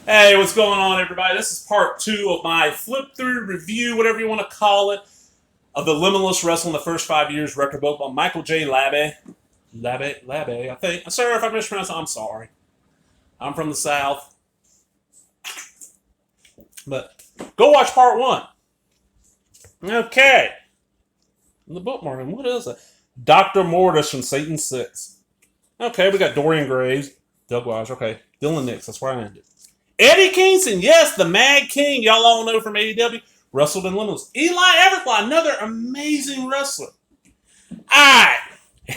Hey, what's going on, everybody? This is part two of my flip through review, whatever you want to call it, of the Limitless Wrestling the First 5 Years record book by Michael J. Labbe. Labbe, I think. Sir, if I mispronounced it, I'm sorry. I'm from the South. But go watch part one. Okay. The bookmarking, what is it? Dr. Mortis from Satan 6. Okay, we got Dorian Graves, Doug Wise, okay. Dylan Nix, that's where I ended. Eddie Kingston, yes, the Mad King, y'all all know from AEW, wrestled in Limitless. Eli Everfly, another amazing wrestler. Alright,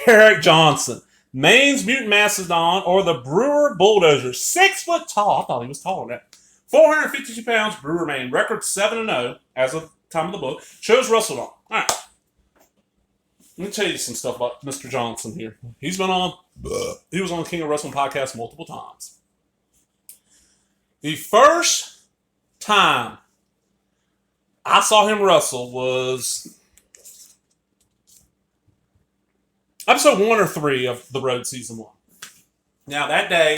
Eric Johnson, Maine's Mutant Mastodon, or the Brewer Bulldozer, 6 foot tall. I thought he was taller than that. 452 pounds, Brewer, Maine, record 7-0 as of the time of the book. Shows wrestled on. Alright, let me tell you some stuff about Mr. Johnson here. He was on the King of Wrestling podcast multiple times. The first time I saw him wrestle was episode 1 or 3 of The Road Season 1. Now, that day,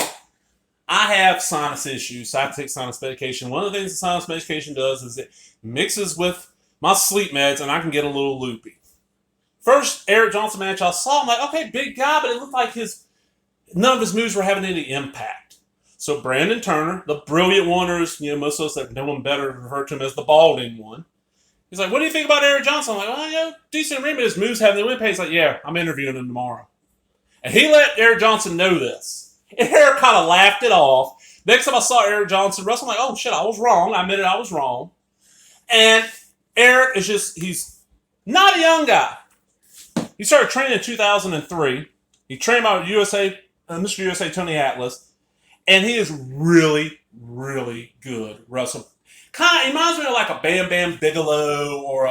I have sinus issues, so I have to take sinus medication. One of the things the sinus medication does is it mixes with my sleep meds, and I can get a little loopy. First Eric Johnson match I saw, I'm like, okay, big guy, but it looked like none of his moves were having any impact. So Brandon Turner, the brilliant one, or most of us that know him better refer to him as the balding one. He's like, what do you think about Eric Johnson? I'm like, well, decent ring, but his moves have no impact. He's like, yeah, I'm interviewing him tomorrow. And he let Eric Johnson know this. And Eric kind of laughed it off. Next time I saw Eric Johnson wrestle, I'm like, oh shit, I was wrong. I admitted I was wrong. And Eric is he's not a young guy. He started training in 2003. He trained by Mr. USA Tony Atlas. And he is really, really good wrestler. He reminds me of like a Bam Bam Bigelow or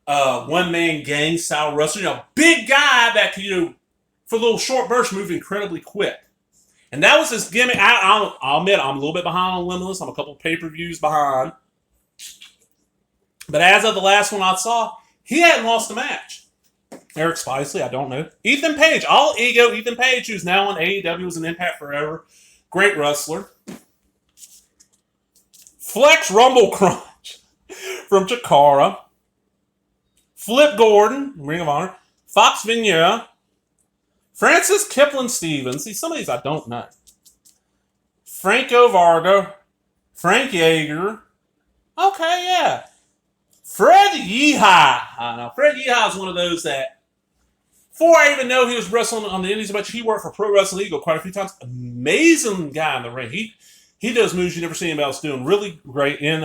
a one-man gang style wrestler. Big guy that can, for a little short burst, move incredibly quick. And that was his gimmick. I'll admit, I'm a little bit behind on Limitless. I'm a couple of pay-per-views behind. But as of the last one I saw, he hadn't lost a match. Eric Spicely, I don't know. Ethan Page, all ego Ethan Page, who's now on AEW, was an Impact Forever. Great wrestler. Flex Rumble Crunch from Chikara. Flip Gordon, Ring of Honor. Fox Vigneault. Francis Kipling Stevens. See, some of these I don't know. Franco Varga. Frank Yeager. Okay, yeah. Fred Yehi. I know. Fred Yehi is one of those that, before I even know he was wrestling on the Indies, but he worked for Pro Wrestling Eagle quite a few times. Amazing guy in the ring. He does moves you never see anybody else doing. Really great in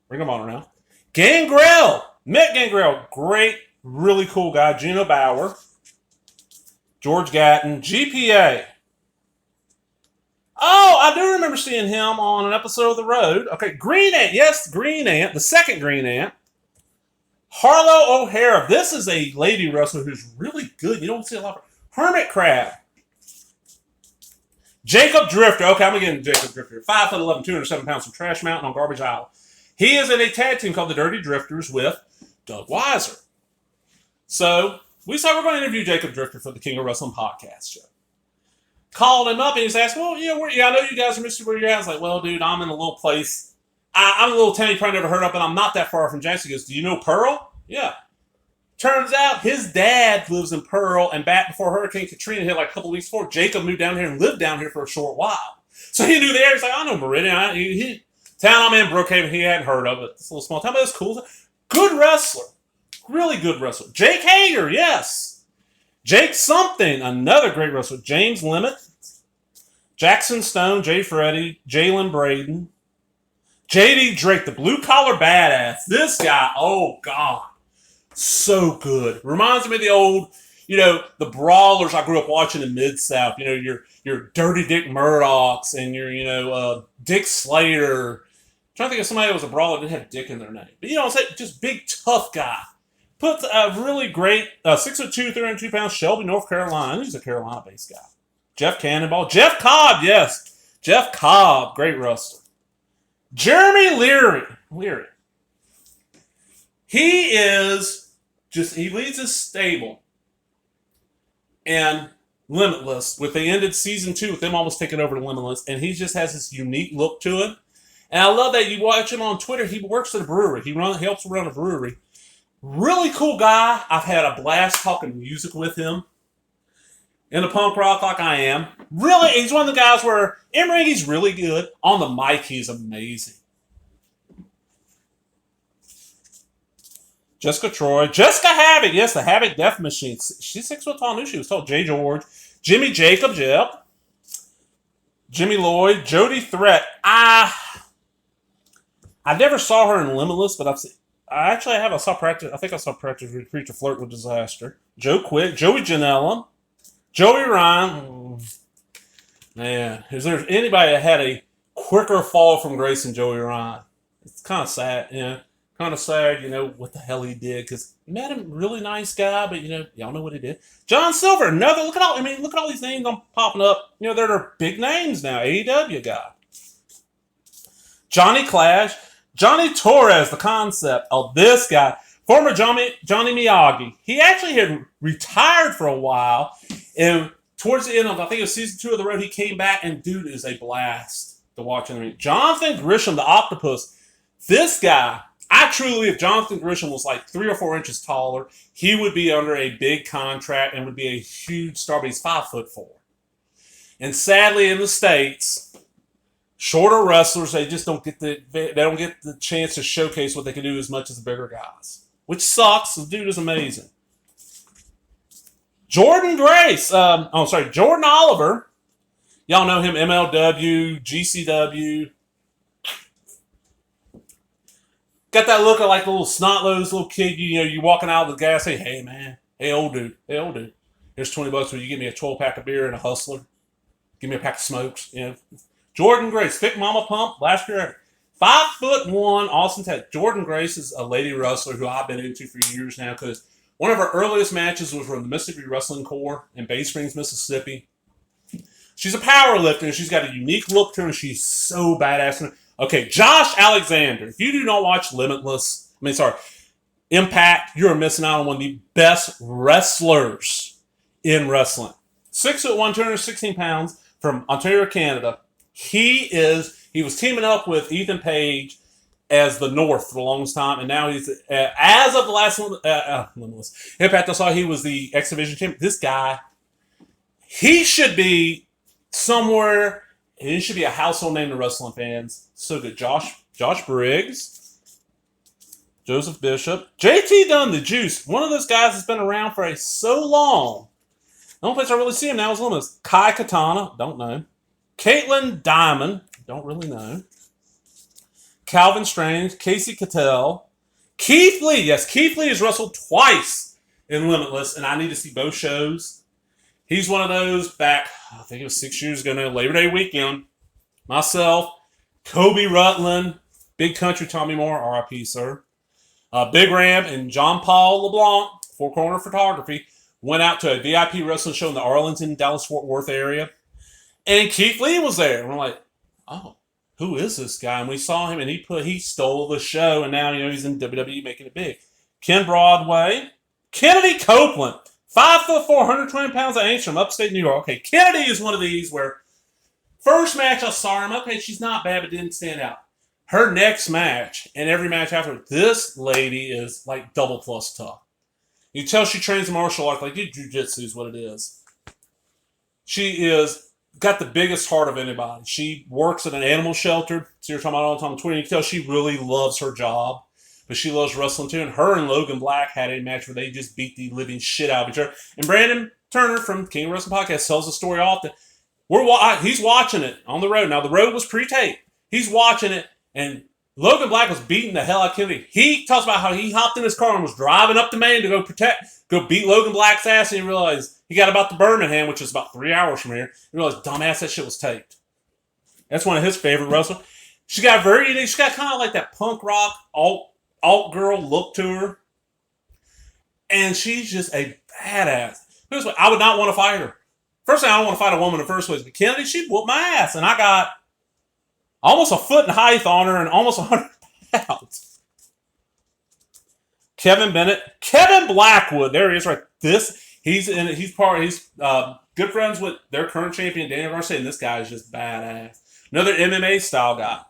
Ring of Honor now. Gangrel. Met Gangrel. Great, really cool guy. Gino Bauer. George Gatton. GPA. Oh, I do remember seeing him on an episode of The Road. Okay, Green Ant. Yes, Green Ant. The second Green Ant. Harlow O'Hara. This is a lady wrestler who's really good. You don't see a lot of her. Hermit Crab. Jacob Drifter. Okay, I'm going to get into Jacob Drifter. 5'11", 207 pounds from Trash Mountain on Garbage Isle. He is in a tag team called the Dirty Drifters with Doug Weiser. So, we said we're going to interview Jacob Drifter for the King of Wrestling podcast show. Called him up and he's asked, well, I know you guys are Mr. Where you're at. I was like, well, dude, I'm in a little place. I'm a little town you probably never heard of, but I'm not that far from Jackson. He goes, do you know Pearl? Yeah. Turns out his dad lives in Pearl, and back before Hurricane Katrina hit like a couple weeks before, Jacob moved down here and lived down here for a short while. So he knew the area. He's like, I know Meridian. Town I'm in, Brookhaven, he hadn't heard of it. It's a little small town, but it's cool. Good wrestler. Really good wrestler. Jake Hager, yes. Jake something, another great wrestler. James Limit. Jackson Stone, Jay Freddy, Jalen Braden. JD Drake, the blue-collar badass. This guy, oh, God. So good. Reminds me of the old, the brawlers I grew up watching in Mid-South. Your Dirty Dick Murdochs and your, Dick Slater. I'm trying to think of somebody that was a brawler that didn't have Dick in their name. But, just big, tough guy. Puts a really great 6'2", 302 pounds, Shelby, North Carolina. He's a Carolina-based guy. Jeff Cannonball. Jeff Cobb, yes. Jeff Cobb, great wrestler. Jeremy Leary. He leads his stable. And Limitless. With they ended season 2 with them almost taking over Limitless, and he just has this unique look to it. And I love that you watch him on Twitter. He works at a brewery. He helps run a brewery. Really cool guy. I've had a blast talking music with him. In the punk rock like I am. Really, he's one of the guys where in ring he's really good. On the mic, he's amazing. Jessica Troy. Jessica Havoc. Yes, the Havoc Death Machine. She's 6 foot tall. I knew she was tall. Jay George. Jimmy Jacobs. Yep. Jimmy Lloyd. Jody Threat. I never saw her in Limitless, but I saw practice. I think I saw practice Retreat to Flirt with Disaster. Joe Quick. Joey Janela. Joey Ryan. Man, is there anybody that had a quicker fall from grace than Joey Ryan? It's kind of sad, yeah. Kind of sad, what the hell he did. Because met him, really nice guy, but y'all know what he did. John Silver, another. Look at all these names I'm popping up. They're big names now. AEW guy. Johnny Clash, Johnny Torres, the concept of this guy, former Johnny Miyagi. He actually had retired for a while, and towards the end of, I think it was season 2 of The Road, he came back, and dude is a blast to watch in the ring. Jonathan Grisham, the Octopus. This guy. I truly believe if Jonathan Grisham was like 3 or 4 inches taller, he would be under a big contract and would be a huge star, but he's 5'4". And sadly, in the States, shorter wrestlers, they just don't get the chance to showcase what they can do as much as the bigger guys. Which sucks. The dude is amazing. Jordan Oliver. Y'all know him, MLW, GCW. Got that look of like the little snot-nosed little kid, you walking out of the gas, say, hey man, hey old dude, here's $20 will you give me a 12-pack of beer and a Hustler? Give me a pack of smokes, Jordan Grace, Thick Mama Pump, last year, 5'1", Austin, Texas. Jordan Grace is a lady wrestler who I've been into for years now because one of her earliest matches was from the Mississippi Wrestling Corps in Bay Springs, Mississippi. She's a power lifter and she's got a unique look to her and she's so badass. Okay, Josh Alexander. If you do not watch Impact, you're missing out on one of the best wrestlers in wrestling. 6'1", 216 pounds from Ontario, Canada. He was teaming up with Ethan Page as the North for the longest time, and now he's, as of the last Limitless Impact I saw, he was the X Division champion. This guy, he should be somewhere. He should be a household name to wrestling fans. So good. Josh Briggs. Joseph Bishop. JT Dunn, the Juice. One of those guys that's been around for so long. The only place I really see him now is Limitless. Kai Katana. Don't know. Caitlin Diamond. Don't really know. Calvin Strange. Casey Cattell. Keith Lee. Yes, Keith Lee has wrestled twice in Limitless, and I need to see both shows. He's one of those back, I think it was 6 years ago now, Labor Day weekend. Myself, Kobe Rutland, Big Country Tommy Moore, RIP, sir. Big Ram and John Paul LeBlanc, Four Corner Photography, went out to a VIP wrestling show in the Arlington, Dallas-Fort Worth area. And Keith Lee was there. And we're like, oh, who is this guy? And we saw him and he stole the show. And now, he's in WWE making it big. Ken Broadway, Kennedy Copeland. 5'4", 120 pounds of age from upstate New York. Okay, Kennedy is one of these where first match I saw him, okay, she's not bad, but didn't stand out. Her next match and every match after, this lady is like double plus tough. You tell she trains martial arts, like jiu-jitsu is what it is. She is got the biggest heart of anybody. She works at an animal shelter. So you're talking about all the time on Twitter. You can tell she really loves her job. But she loves wrestling too. And her and Logan Black had a match where they just beat the living shit out of each other. And Brandon Turner from King of Wrestling Podcast tells the story often. He's watching it on the road. Now, the road was pre-taped. He's watching it. And Logan Black was beating the hell out of Kennedy. He talks about how he hopped in his car and was driving up to Maine to go beat Logan Black's ass. And he realized he got about to Birmingham, which is about 3 hours from here. He realized, dumbass, that shit was taped. That's one of his favorite wrestlers. She got kind of like that punk rock alt girl look to her. And she's just a badass. Here's what, I would not want to fight her. First thing, I don't want to fight a woman in the first place. But Kennedy, she'd whoop my ass. And I got almost a foot in height on her and almost 100 pounds. Kevin Bennett. Kevin Blackwood. There he is right. He's good friends with their current champion, Daniel Garcia, and this guy is just badass. Another MMA style guy.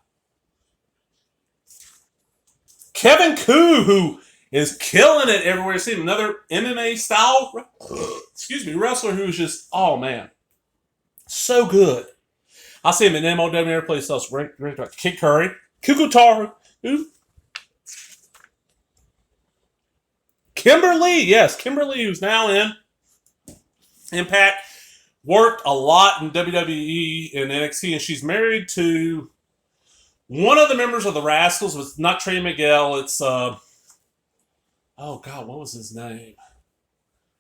Kevin Koo, who is killing it everywhere you see him. Another MMA style, wrestler who's just, oh man, so good. I see him in MLW every place else. Kid Curry, Kukutaru, Kimberly, who's now in Impact, worked a lot in WWE and NXT, and she's married to one of the members of the Rascals. With not Trey Miguel, it's oh God, what was his name?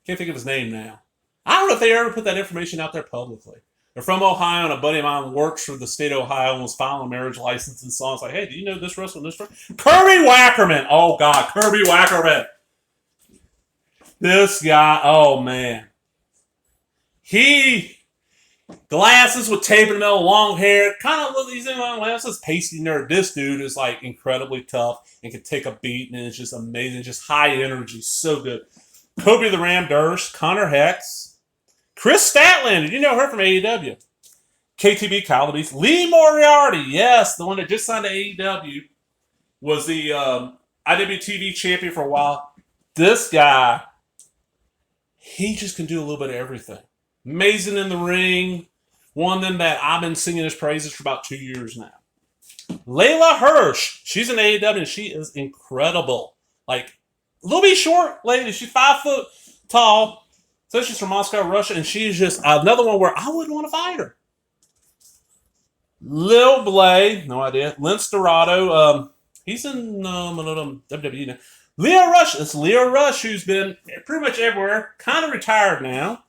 Can't think of his name now. I don't know if they ever put that information out there publicly. They're from Ohio, and a buddy of mine works for the state of Ohio and was filing a marriage license and so on. It's like, hey, do you know this wrestler and this wrestler? Kirby Wackerman! Oh God, Kirby Wackerman! This guy, oh man. Glasses with tape in the middle, long hair, kind of look, he's in glasses, pasty nerd. This dude is like incredibly tough and can take a beat, and it's just amazing, just high energy, so good. Kobe the Ram Durst, Connor Hex, Chris Statlander, did you know her from AEW? KTB, Kyle Beast, Lee Moriarty, yes, the one that just signed to AEW, was the IWTV champion for a while. This guy, he just can do a little bit of everything. Amazing in the ring. One of them that I've been singing his praises for about 2 years now. Layla Hirsch. She's an AEW and she is incredible. Like, a little bit short lady. She's 5 foot tall. So she's from Moscow, Russia. And she's just another one where I wouldn't want to fight her. Lil Blay. No idea. Lince Dorado. He's in WWE now. Leo Rush. It's Leo Rush who's been pretty much everywhere. Kind of retired now.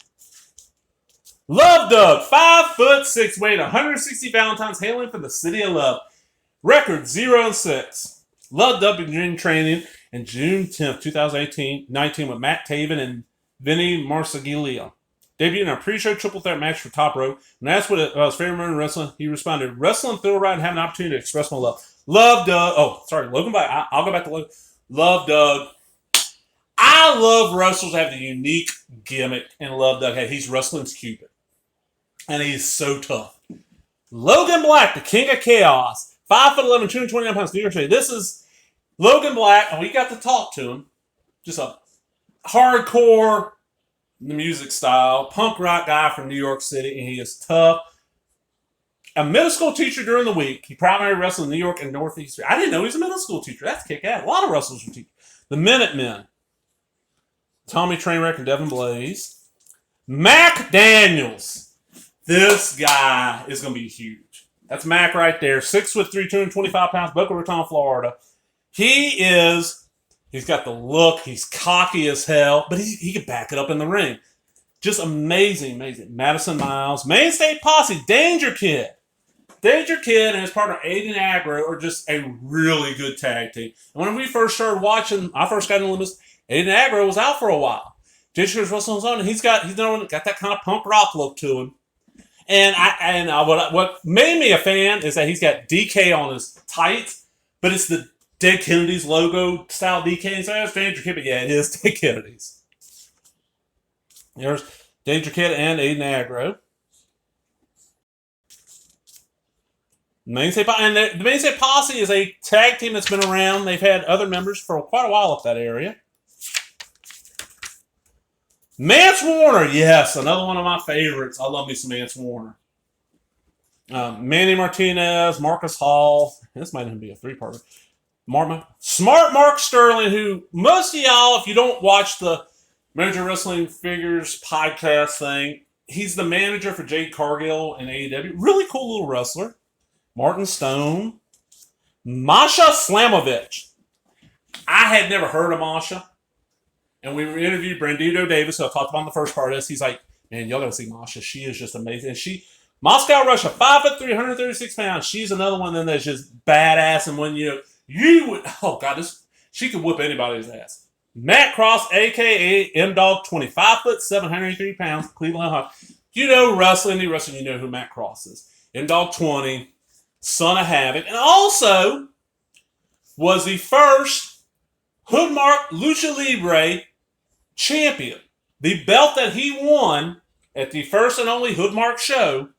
Love Doug, 5'6", weighing 160 Valentines, hailing from the city of Love. Record 0-6. Love Doug began training in June 10th, 2019 with Matt Taven and Vinny Marseglia. Debuted in a pre-show triple threat match for Top Rope. When asked what his favorite moment in wrestling, he responded, wrestling, feel right, and having an opportunity to express my love. Love Doug. Oh, sorry, Logan Black. I'll go back to Logan. Love Doug. I love wrestlers that have the unique gimmick, and Love Doug. Hey, he's wrestling's Cupid. And he's so tough. Logan Black, the King of Chaos. 5'11", 229 pounds, New York City. This is Logan Black, and we got to talk to him. Just a hardcore music style, punk rock guy from New York City, and he is tough. A middle school teacher during the week. He primarily wrestled in New York and Northeast. I didn't know he was a middle school teacher. That's kick-ass. A lot of wrestlers were teachers. The Minutemen. Tommy Trainwreck and Devin Blaze. Mac Daniels. This guy is going to be huge. That's Mac right there. 6'3", 225 pounds, Boca Raton, Florida. He's got the look. He's cocky as hell, but he can back it up in the ring. Just amazing. Madison Miles, Mainstay Posse, Danger Kid. Danger Kid and his partner Aiden Agro are just a really good tag team. And when we first started watching, I first got into Limitless, Aiden Agro was out for a while. Danger Kid was wrestling on his own, and he's got that kind of punk rock look to him. And what made me a fan is that he's got DK on his tights, but it's the Dead Kennedys logo style DK. So that's Danger Kid, but yeah, it is Dead Kennedys. There's Danger Kid and Aiden Agro. The Mainstay Posse is a tag team that's been around. They've had other members for quite a while up that area. Mance Warner, yes, another one of my favorites. I love me some Mance Warner. Manny Martinez, Marcus Hall. This might even be a three-parter. Smart Mark Sterling, who most of y'all, if you don't watch the Major Wrestling Figures podcast thing, he's the manager for Jade Cargill in AEW. Really cool little wrestler. Martin Stone. Masha Slamovich. I had never heard of Masha. And we interviewed Brandito Davis, who I talked about in the first part of this. He's like, man, y'all gotta see Masha. She is just amazing. And Moscow, Russia, 5'3", 136 pounds. She's another one of them that's just badass. And when you would, oh God, she could whoop anybody's ass. Matt Cross, a.k.a. M-Dog 20, 5'7", 183 pounds, Cleveland, Ohio. You know wrestling, you know who Matt Cross is. M-Dog 20, son of Havoc. And also was the first Hoodmark Lucha Libre champion. The belt that he won at the first and only Hoodmark show,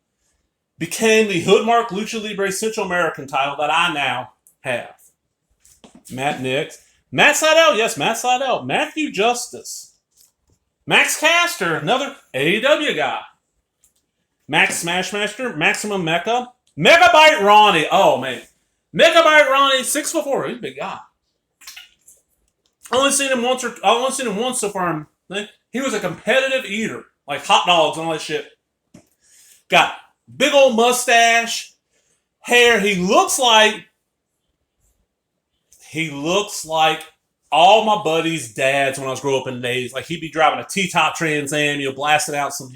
became the Hoodmark Lucha Libre Central American title that I now have. Matt Nix. Matt Sydal, yes, Matt Sydal. Matthew Justice. Max Caster, another AEW guy. Max Smashmaster, Maximum Mecha. Megabyte Ronnie. Oh, man. Megabyte Ronnie, 6'4". He's a big guy. I've only seen him once so far. He was a competitive eater, like hot dogs and all that shit. Got big old mustache, hair. He looks like all my buddies' dads when I was growing up in the days. Like he'd be driving a T-top Trans Am, blasting out some,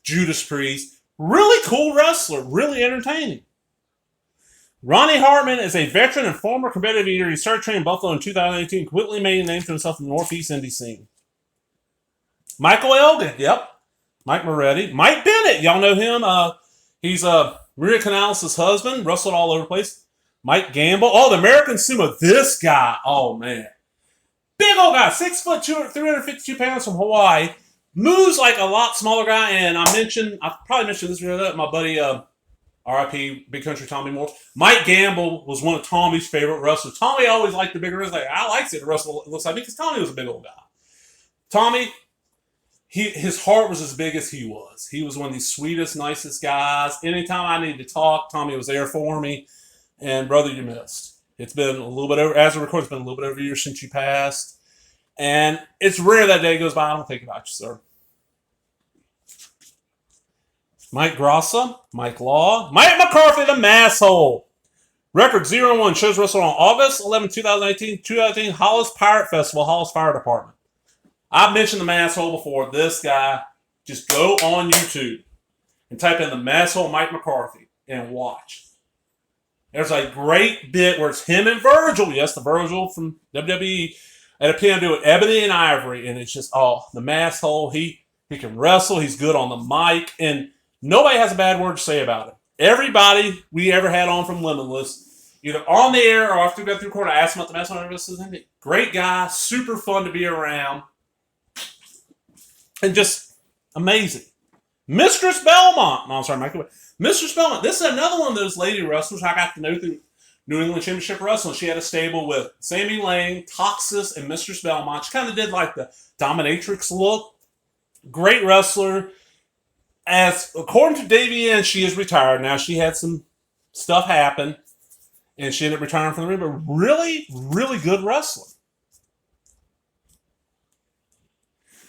Judas Priest. Really cool wrestler, really entertaining. Ronnie Hartman is a veteran and former competitive eater. He started training in Buffalo in 2018, quickly made a name for himself in the Northeast indie scene. Michael Elgin, yep. Mike Moretti. Mike Bennett, y'all know him. He's Maria Canales' husband, wrestled all over the place. Mike Gamble. Oh, the American Sumo. This guy, oh man. Big old guy, 6 foot, 352 pounds from Hawaii. Moves like a lot smaller guy, and I probably mentioned this video, my buddy, RIP, Big Country Tommy Moore. Mike Gamble was one of Tommy's favorite wrestlers. Tommy always liked the bigger wrestlers. I liked it to wrestle, it looks like, because Tommy was a big old guy. Tommy, his heart was as big as he was. He was one of the sweetest, nicest guys. Anytime I needed to talk, Tommy was there for me. And brother, you missed. It's been a little bit over, as a record, it's been a little bit over a year since you passed. And it's rare that day goes by I don't think about you, sir. Mike Grossa, Mike Law, Mike McCarthy, the Masshole. Record 0-1, shows wrestled on August 11, 2018, Hollis Pirate Festival, Hollis Fire Department. I've mentioned the Masshole before. This guy, just go on YouTube and type in the Masshole Mike McCarthy and watch. There's a great bit where it's him and Virgil. Yes, the Virgil from WWE. At a piano with Ebony and Ivory. And it's just, the Masshole. He can wrestle. He's good on the mic. And nobody has a bad word to say about him. Everybody we ever had on from Limitless, either on the air or after we got through court, I asked him about the Masshole. Great guy. Super fun to be around. And just amazing. Mistress Belmont. No, I'm sorry, Michael. Mistress Belmont. This is another one of those lady wrestlers I got to know through New England Championship Wrestling. She had a stable with Sammy Lane, Toxis, and Mistress Belmont. She kind of did like the dominatrix look. Great wrestler. As according to Davey Ann, she is retired now. She had some stuff happen, and she ended up retiring from the ring. But really, really good wrestler.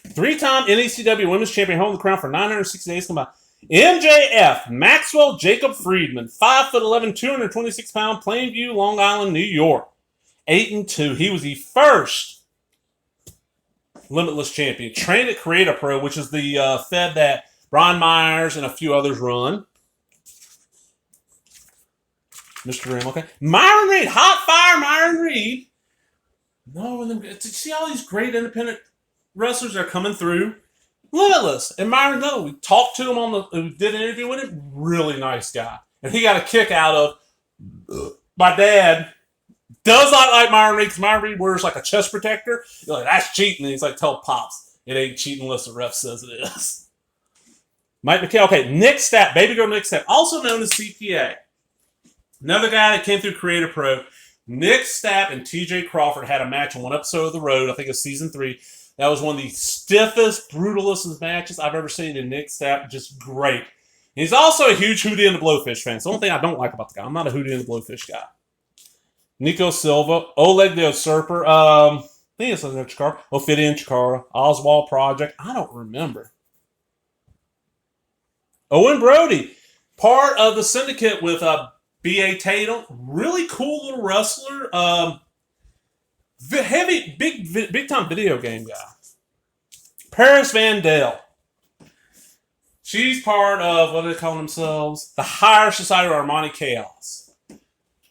3-time NECW Women's Champion, holding the crown for 960 days combined. MJF, Maxwell Jacob Friedman, 5'11", 226-pound, Plainview, Long Island, New York. 8-2. He was the first Limitless champion. Trained at Creative Pro, which is the fed that Brian Myers and a few others run. Mr. Grimm, okay. Myron Reed, hot fire Myron Reed. No, see all these great independent wrestlers that are coming through. Limitless. And Myron, no, we talked to him we did an interview with him. Really nice guy. And he got a kick out of my dad. Does not like Myron Reed because Myron Reed wears like a chest protector. You're like, that's cheating. And he's like, tell Pops, it ain't cheating unless the ref says it is. Mike McKay. Okay, Nick Stapp, baby girl Nick Stapp, also known as CPA. Another guy that came through Creative Pro. Nick Stapp and TJ Crawford had a match on one episode of The Road. I think it was season 3. That was one of the stiffest, brutalest matches I've ever seen in Nick Stapp. Just great. And he's also a huge Hootie and the Blowfish fan. It's the only thing I don't like about the guy. I'm not a Hootie and the Blowfish guy. Nico Silva, Oleg the Usurper, I think it's Chikara, Ophidian Chikara, Oswald Project. I don't remember. Owen Brody, part of the syndicate with B.A. Tatum. Really cool little wrestler. Heavy, big time video game guy. Paris Van Dale. She's part of, what do they call themselves? The Higher Society of Armani Chaos.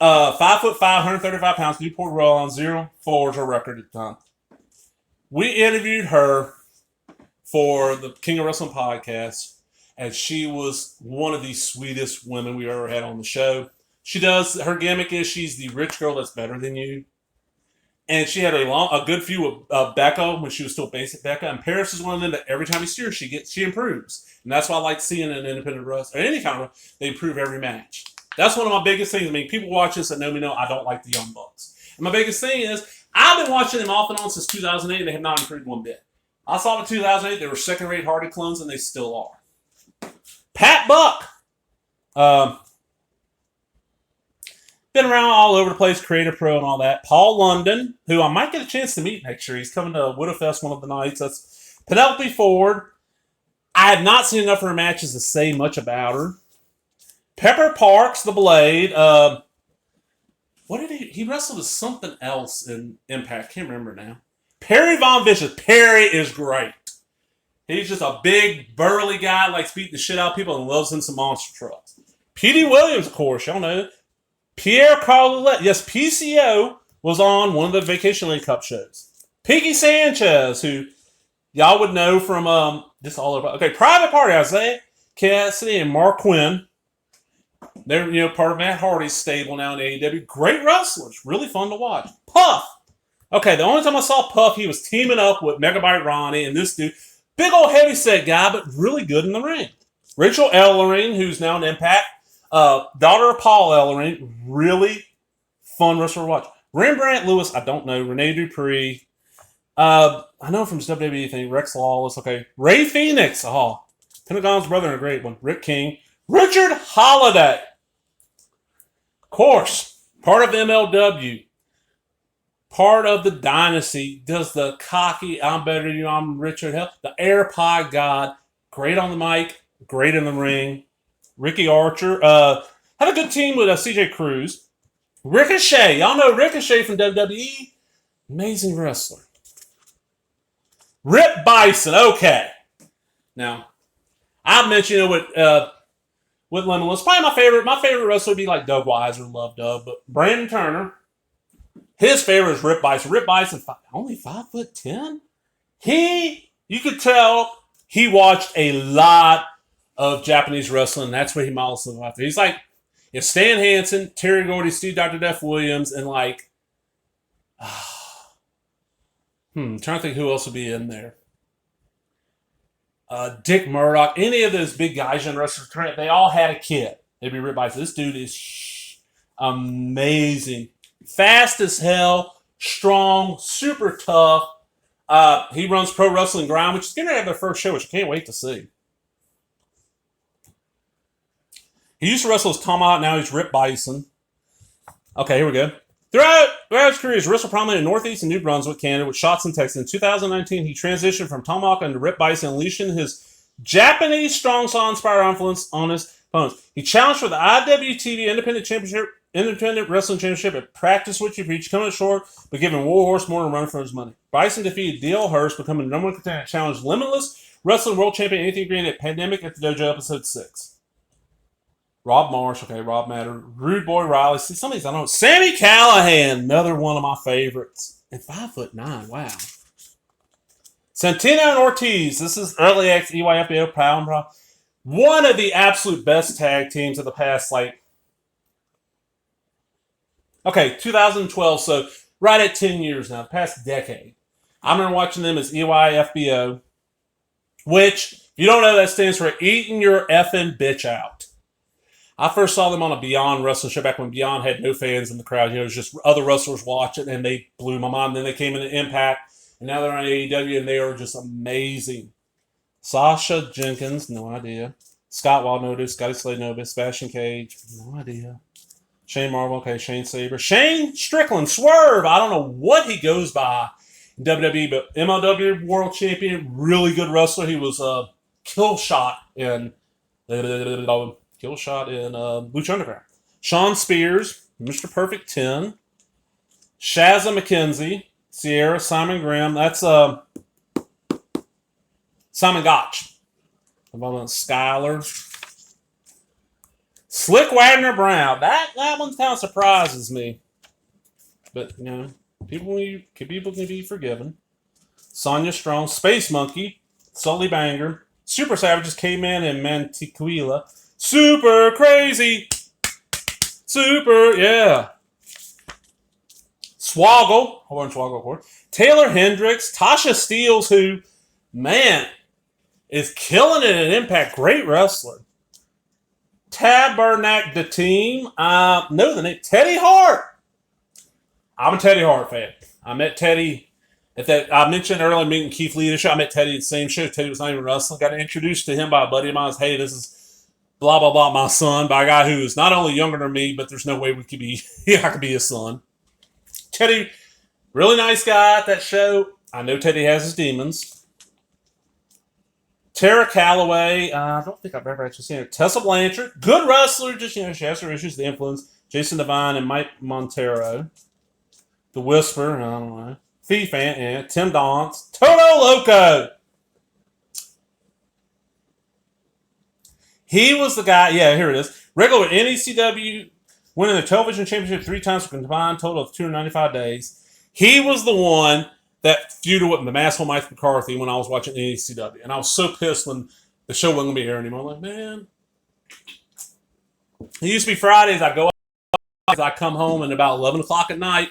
5'5", 135 pounds, Newport Royal on 0-4 her record at the time. We interviewed her for the King of Wrestling podcast, and she was one of the sweetest women we ever had on the show. Her gimmick is she's the rich girl that's better than you. And she had a good feud with Becca when she was still basic Becca. And Paris is one of them that every time you see her, she improves. And that's why I like seeing an independent wrestler, or any kind of, they improve every match. That's one of my biggest things. I mean, people watch this that know me know I don't like the Young Bucks. And my biggest thing is, I've been watching them off and on since 2008, and they have not improved one bit. I saw them in 2008, they were second-rate Hardy clones, and they still are. Pat Buck. Been around all over the place, Creative Pro and all that. Paul London, who I might get a chance to meet next year. He's coming to Widowfest one of the nights. That's Penelope Ford. I have not seen enough of her matches to say much about her. Pepper Parks, the Blade. What did he wrestled as something else in Impact? Can't remember now. Perry Von Vicious. Perry is great. He's just a big, burly guy, likes beating the shit out of people and loves him some monster trucks. P.D. Williams, of course, y'all know. Pierre Carlette. Yes, PCO was on one of the Vacation Lane Cup shows. Piggy Sanchez, who y'all would know from just all over. Okay, Private Party, Isaiah Cassidy and Mark Quinn. They're part of Matt Hardy's stable now in AEW. Great wrestlers, really fun to watch. Puff. Okay, the only time I saw Puff, he was teaming up with Megabyte Ronnie and this dude, big old heavyset guy, but really good in the ring. Rachel Ellering, who's now in Impact. Daughter of Paul Ellering, really fun wrestler to watch. Rembrandt Lewis, I don't know. Rene Dupree. I know from his WWE thing. Rex Lawless, okay. Ray Phoenix, Pentagon's brother and a great one. Rick King. Richard Holiday. Of course, part of MLW. Part of the dynasty. Does the cocky, I'm better than you, I'm Richard Hell. The AirPod God. Great on the mic. Great in the ring. Ricky Archer. Had a good team with CJ Cruz. Ricochet. Y'all know Ricochet from WWE. Amazing wrestler. Rip Bison. Okay. Now, I mentioned with Limitless. Probably my favorite wrestler would be like Doug Weiser. Love Doug. But Brandon Turner. His favorite is Rip Bison. Rip Bison, only 5'10". You could tell he watched a lot of Japanese wrestling. That's what he models himself out there. He's like, if Stan Hansen, Terry Gordy, Steve Dr. Def Williams, and like, trying to think who else would be in there. Dick Murdoch, any of those big guys in wrestling, they all had a kid. They'd be Rip Bison. This dude is amazing. Fast as hell, strong, super tough. He runs Pro Wrestling Grind, which is going to have their first show, which I can't wait to see. He used to wrestle as Tomahawk, now he's Rip Bison. Okay, here we go. Throughout his career, he's wrestled prominently in Northeast and New Brunswick, Canada, with shots in Texas. In 2019, he transitioned from Tomahawk into Rip Bison, unleashing his Japanese strong style inspired influence on his opponents. He challenged for the IWTV Independent Wrestling Championship at Practice What You Preach, coming up short, but giving Warhorse more than a run for his money. Bison defeated D.L. Hurst, becoming the number one contender, challenged Limitless Wrestling World Champion Anthony Green at Pandemic at the Dojo episode 6. Rob Marsh, okay, Rob Matter. Rude Boy Riley. See, some of these I don't know. Sammy Callahan, another one of my favorites. And 5'9", wow. Santino and Ortiz. This is early X, EYFBO, Pound Pro. One of the absolute best tag teams of the past, 2012, so right at 10 years now, the past decade. I remember watching them as EYFBO, which, if you don't know, that stands for Eating Your Effing Bitch Out. I first saw them on a Beyond wrestling show back when Beyond had no fans in the crowd. It was just other wrestlers watching, and they blew my mind. Then they came into Impact, and now they're on AEW, and they are just amazing. Sasha Jenkins, no idea. Scott Wild, no idea. Scotty Slade, no idea. Sebastian Cage, no idea. Shane Marvel, okay. Shane Saber. Shane Strickland, Swerve. I don't know what he goes by in WWE, but MLW World Champion, really good wrestler. He was Killshot in Lucha Underground. Sean Spears, Mr. Perfect 10. Shazza McKenzie, Sierra, Simon Graham. That's Simon Gotch. Skyler. Slick Wagner Brown. That one kind of surprises me. But, people can be forgiven. Sonya Strong. Space Monkey. Sully Banger. Super Savages came in Mantequilla. Super crazy. Super, yeah. Swoggle, Orange Swoggle, of course. Taylor Hendricks, Tasha Steeles, who, man, is killing it in Impact. Great wrestler. Tabernacle the team. Know the name. Teddy Hart. I'm a Teddy Hart fan. I met Teddy at that. I mentioned earlier meeting Keith Lee. I met Teddy at the same show. Teddy was not even wrestling. Got introduced to him by a buddy of mine. Hey, this is blah blah blah, my son, by a guy who is not only younger than me, but there's no way we could be. I could be his son. Teddy, really nice guy at that show. I know Teddy has his demons. Tara Calloway, I don't think I've ever actually seen her. Tessa Blanchard, good wrestler, just, she has her issues, the influence. Jason Devine and Mike Montero. The Whisper, I don't know. Fee Fan, and Tim Donst. Toto Loco! He was the guy, yeah, here it is. Regular with NECW, winning the television championship 3 times for a combined total of 295 days. He was the one that feuded with the Masshole Mike McCarthy when I was watching NECW. And I was so pissed when the show wasn't going to be airing anymore. I'm like, man. It used to be Fridays. I'd go out, I come home, and about 11 o'clock at night,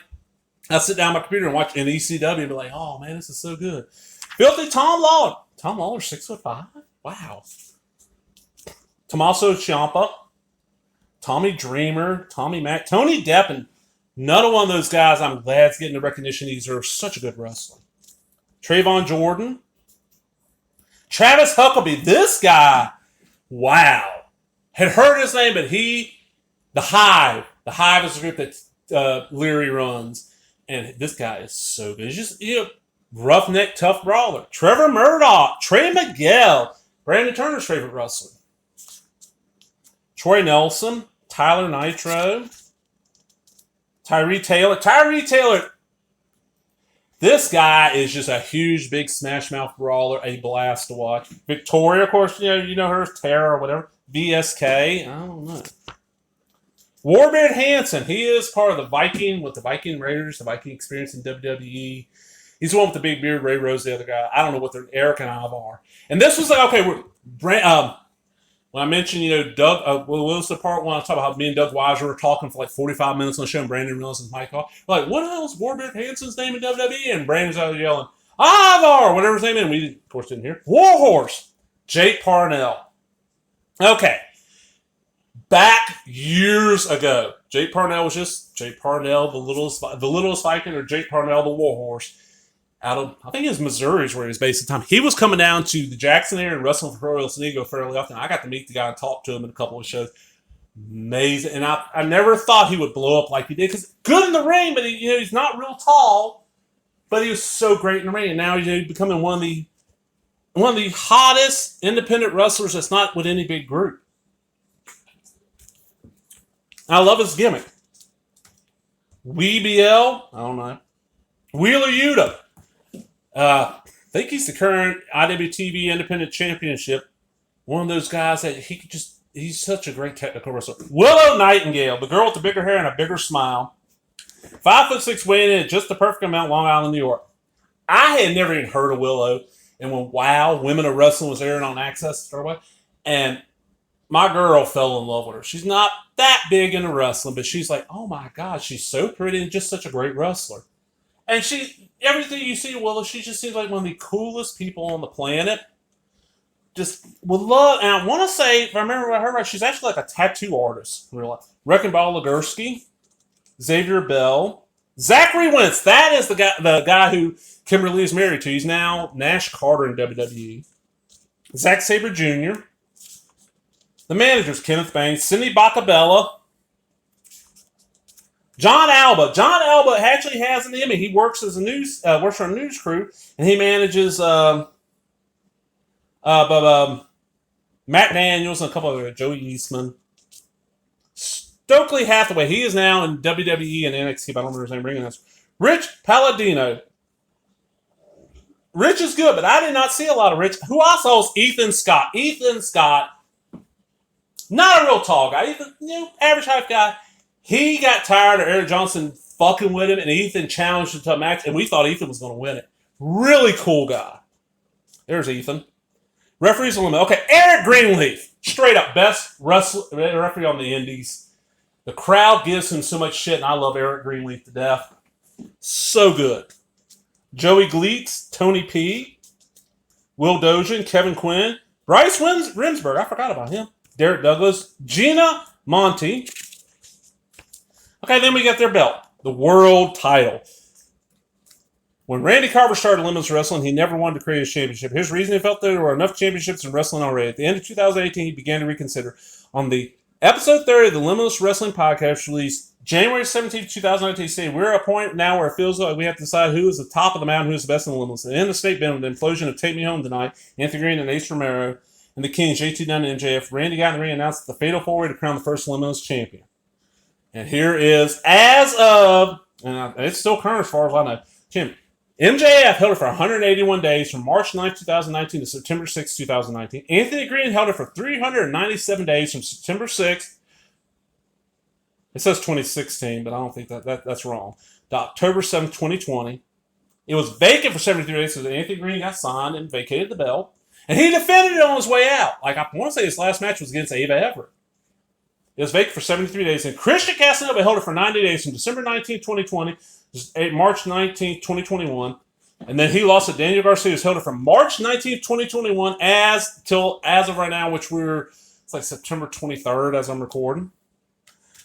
I'd sit down on my computer and watch NECW and be like, oh, man, this is so good. Filthy Tom Lawler. Tom Lawler, 6'5"? Wow. Tommaso Ciampa. Tommy Dreamer. Tommy Mack. Tony Depp, and another one of those guys I'm glad is getting the recognition. These are such a good wrestler. Trayvon Jordan. Travis Huckabee. This guy, wow. Had heard his name, but the Hive. The Hive is a group that Leary runs. And this guy is so good. He's just, roughneck, tough brawler. Trevor Murdoch. Trey Miguel. Brandon Turner's favorite wrestler. Troy Nelson. Tyler Nitro. Tyree Taylor. This guy is just a huge, big smash mouth brawler, a blast to watch. Victoria, of course, you know her, Tara or whatever. VSK, I don't know. Warbird Hansen, he is part of the Viking, with the Viking Raiders, the Viking experience in WWE. He's the one with the big beard. Ray Rose, the other guy. I don't know what they're, Eric and Ivar. And this was like, okay, when I mentioned, Doug, what was the part when I talked about how me and Doug Weiser were talking for like 45 minutes on the show and Brandon realized his mic off? We're like, what the hell is Warbird Hansen's name in WWE? And Brandon's out there yelling, Ivar, whatever his name is. And we, of course, didn't hear. Warhorse, Jake Parnell. Okay. Back years ago, Jake Parnell was just Jake Parnell, the littlest Viking, or Jake Parnell, the Warhorse. Out of, I think it was Missouri is where he was based at the time. He was coming down to the Jackson area and wrestling for Royal San Diego fairly often. I got to meet the guy and talk to him in a couple of shows. Amazing. And I never thought he would blow up like he did. Because good in the ring, but he's not real tall. But he was so great in the ring. And now he's becoming one of the hottest independent wrestlers that's not with any big group. I love his gimmick. WBL, I don't know. Wheeler Yuta. I think he's the current IWTV Independent Championship. One of those guys that he's such a great technical wrestler. Willow Nightingale, the girl with the bigger hair and a bigger smile. 5'6", weighing in at just the perfect amount, Long Island, New York. I had never even heard of Willow. And when WOW, Women of Wrestling, was airing on Access, and my girl fell in love with her. She's not that big into wrestling, but she's like, oh my God, she's so pretty and just such a great wrestler. And everything you see Willow, she just seems like one of the coolest people on the planet. Just would love, and I want to say, if I remember her right, she's actually like a tattoo artist in real life. Wrecking Ball Legursky, Xavier Bell, Zachary Wentz. That is the guy who Kimberly is married to. He's now Nash Carter in WWE. Zack Sabre Jr., the managers, Kenneth Banks, Cindy Bacabella, John Alba. John Alba actually has an Emmy. He works as works for a news crew, and he manages Matt Daniels and a couple of Joey Eastman. Stokely Hathaway. He is now in WWE and NXT, but I don't remember his name ringing us. Rich Palladino. Rich is good, but I did not see a lot of Rich. Who I saw is Ethan Scott. Ethan Scott, not a real tall guy. Ethan, average height guy. He got tired of Eric Johnson fucking with him, and Ethan challenged him to a match, and we thought Ethan was going to win it. Really cool guy. There's Ethan. Referees on limit. Okay, Eric Greenleaf. Straight up, best referee on the Indies. The crowd gives him so much shit, and I love Eric Greenleaf to death. So good. Joey Gleets, Tony P, Will Dojan, Kevin Quinn, Bryce Remsburg, I forgot about him, Derek Douglas, Gina Monty. Okay, then we got their belt, the world title. When Randy Carver started Limitless Wrestling, he never wanted to create a championship. His reason, he felt there were enough championships in wrestling already. At the end of 2018, he began to reconsider. On the episode 30 of the Limitless Wrestling podcast, released January 17, 2019, he said, "We're at a point now where it feels like we have to decide who is the top of the mountain, who is the best in the Limitless." And in the statement, with the implosion of Take Me Home Tonight, Anthony Green and Ace Romero, and the Kings, JT Dunn and MJF, Randy got in the ring and announced the fatal four-way to crown the first Limitless champion. And here is, as of, and it's still current as far as I know, Jim, MJF held it for 181 days from March 9, 2019 to September 6, 2019. Anthony Green held it for 397 days from September 6th. It says 2016, but I don't think that's wrong. To October 7th, 2020. It was vacant for 73 days because Anthony Green got signed and vacated the belt. And he defended it on his way out. Like, I want to say his last match was against Ava Everett. It was vacant for 73 days. And Christian Casanova held it for 90 days from December 19, 2020 to March 19, 2021. And then he lost to Daniel Garcia, who's held it from March 19, 2021 as of right now, which it's like September 23rd as I'm recording.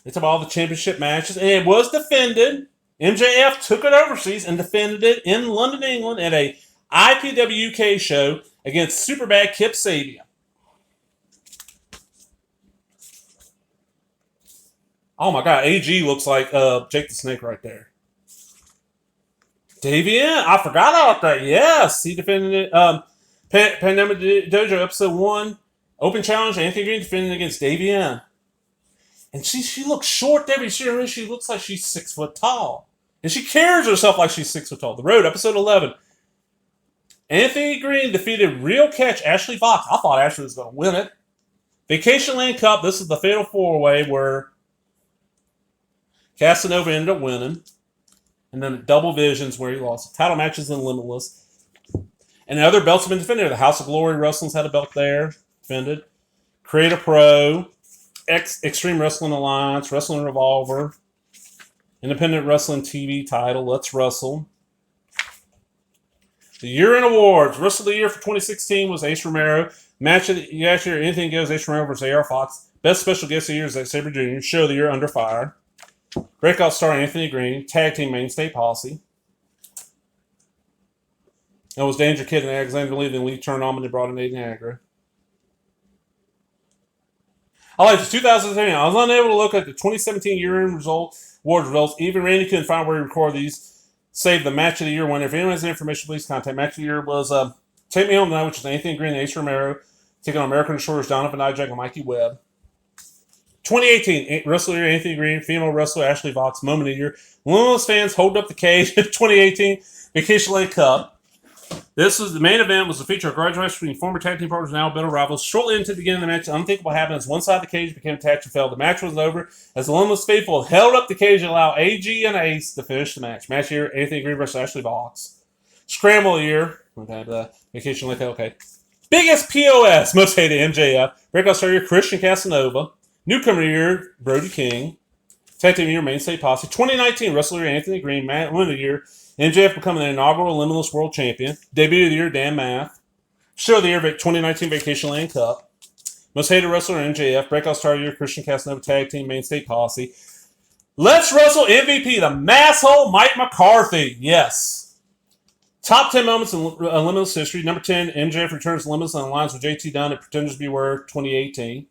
It's about all the championship matches. And it was defended. MJF took it overseas and defended it in London, England at a IPW UK show against Superbad Kip Sabian. Oh my God, AG looks like Jake the Snake right there. Davian, I forgot about that. Yes, he defended it. Pandemic Dojo episode 1, open challenge. Anthony Green defending against Davian. And she looks short there, but she looks like she's 6 foot tall. And she carries herself like she's 6 foot tall. The Road, episode 11. Anthony Green defeated Real Catch Ashley Fox. I thought Ashley was going to win it. Vacation Land Cup, this is the fatal four-way where Casanova ended up winning. And then Double Visions where he lost. Title matches in Limitless. And the other belts have been defended. The House of Glory Wrestling's had a belt there. Defended. Create a Pro. Extreme Wrestling Alliance. Wrestling Revolver. Independent Wrestling TV title. Let's Wrestle. The Year in Awards. Wrestle of the Year for 2016 was Ace Romero. Match of the year, anything goes, Ace Romero versus AR Fox. Best Special Guest of the Year is Zack Sabre Jr. Show of the Year, Under Fire. Breakout Star, Anthony Green. Tag Team Mainstay Posse. That was Danger Kid and Alexander Lee. Then Lee turned on and brought in Aiden Agra. I like this 2017. I was unable to look at the 2017 year-end awards results. Even Randy couldn't find where he recorded these. Save the Match of the Year winner. If anyone has any information, please contact. Match of the Year was Take Me Home Tonight, which is Anthony Green and Ace Romero, taking on American Shores, Donovan Dijak and Mikey Webb. 2018, Wrestler Anthony Green, Female Wrestler Ashley Fox, Moment of the Year. Limitless fans hold up the cage. 2018 Vacation Lake Cup. This was the main event. Was the feature of graduation between former tag team partners and now bitter rivals. Shortly into the beginning of the match, unthinkable happened as one side of the cage became attached and fell. The match was over as the Limitless faithful held up the cage and allowed AG and Ace to finish the match. Match year, Anthony Green versus Ashley Fox. Scramble year. Okay, the Vacation Lake Cup. Okay. Biggest POS. Most hated MJF. Breakout star year, Christian Casanova. Newcomer year, Brody King. Tag team year, Mainstay Posse. 2019 Wrestler Anthony Green. Win of the year, MJF becoming the inaugural Limitless World Champion. Debut of the year, Dan Math. Show of the year, 2019 Vacation Land Cup. Most hated wrestler, MJF. Breakout star of the year, Christian Casanova. Tag team, Mainstay Posse. Let's Wrestle MVP, the masshole Mike McCarthy. Yes. Top 10 moments in Limitless history. Number 10, MJF returns to Limitless and aligns with JT Dunn at Pretenders Beware 2018.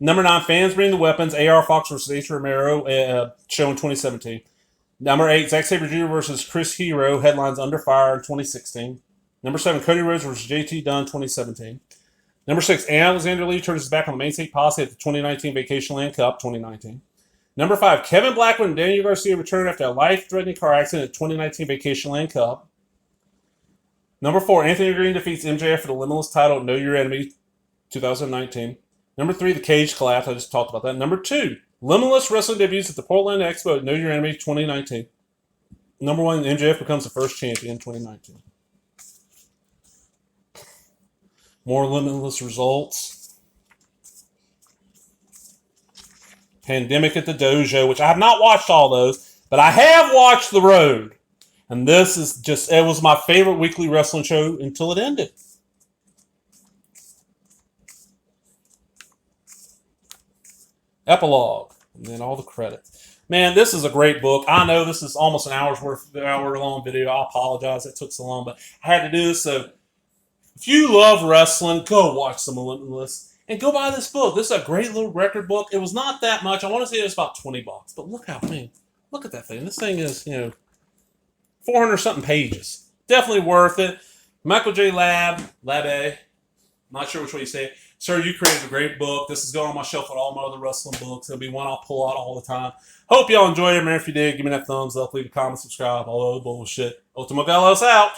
Number 9, Fans Bring the Weapons. AR Fox versus Ace Romero, show in 2017. Number 8, Zack Sabre Jr. versus Chris Hero, headlines Under Fire in 2016. Number 7, Cody Rhodes versus JT Dunn, 2017. Number 6, Alexander Lee turns his back on the Mainstay Posse at the 2019 Vacation Land Cup, 2019. Number 5, Kevin Blackwood and Daniel Garcia return after a life-threatening car accident at 2019 Vacation Land Cup. Number 4, Anthony Green defeats MJF for the Limitless title at Know Your Enemy, 2019. Number 3, The Cage Collapse. I just talked about that. Number 2, Limitless Wrestling debuts at the Portland Expo at Know Your Enemy 2019. Number 1, MJF becomes the first champion 2019. More Limitless results. Pandemic at the Dojo, which I have not watched all those. But I have watched The Road. And this is just, it was my favorite weekly wrestling show until it ended. Epilogue. And then all the credits. Man, this is a great book. I know this is almost an hour long video. I apologize it took so long, but I had to do this. So if you love wrestling, go watch some Limitless and go buy this book. This is a great little record book. It was not that much. I want to say it was about $20, but look at that thing. This thing is, 400 something pages. Definitely worth it. Michael J. Labbe, not sure which way you say it. Sir, you created a great book. This is going on my shelf with all my other wrestling books. It'll be one I'll pull out all the time. Hope y'all enjoyed it, man. If you did, give me that thumbs up, leave a comment, subscribe, all the bullshit. Ultimo Gallows out.